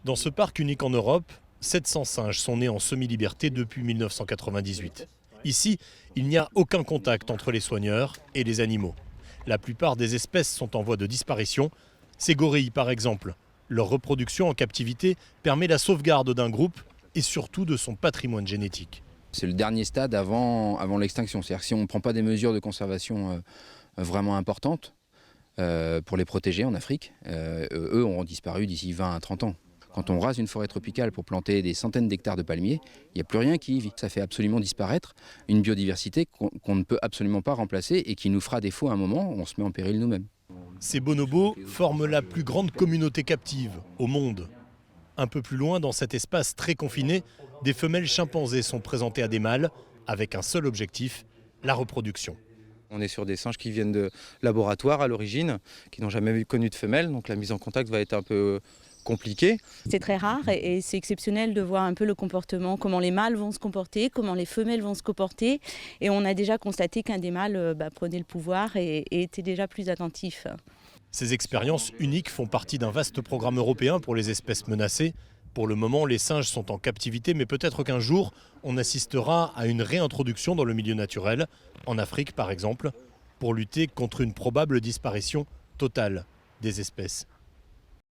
Dans ce parc unique en Europe, 700 singes sont nés en semi-liberté depuis 1998. Ici, il n'y a aucun contact entre les soigneurs et les animaux. La plupart des espèces sont en voie de disparition. Ces gorilles, par exemple. Leur reproduction en captivité permet la sauvegarde d'un groupe et surtout de son patrimoine génétique. C'est le dernier stade avant l'extinction. C'est-à-dire que si on ne prend pas des mesures de conservation vraiment importantes pour les protéger en Afrique, eux auront disparu d'ici 20 à 30 ans. Quand on rase une forêt tropicale pour planter des centaines d'hectares de palmiers, il n'y a plus rien qui y vit. Ça fait absolument disparaître une biodiversité qu'on ne peut absolument pas remplacer et qui nous fera défaut à un moment où on se met en péril nous-mêmes. Ces bonobos forment la plus grande communauté captive au monde. Un peu plus loin, dans cet espace très confiné, des femelles chimpanzés sont présentées à des mâles avec un seul objectif, la reproduction. On est sur des singes qui viennent de laboratoires à l'origine, qui n'ont jamais connu de femelles, donc la mise en contact va être un peu compliquée. C'est très rare et c'est exceptionnel de voir un peu le comportement, comment les mâles vont se comporter, comment les femelles vont se comporter. Et on a déjà constaté qu'un des mâles prenait le pouvoir et était déjà plus attentif. Ces expériences uniques font partie d'un vaste programme européen pour les espèces menacées. Pour le moment, les singes sont en captivité, mais peut-être qu'un jour, on assistera à une réintroduction dans le milieu naturel, en Afrique par exemple, pour lutter contre une probable disparition totale des espèces.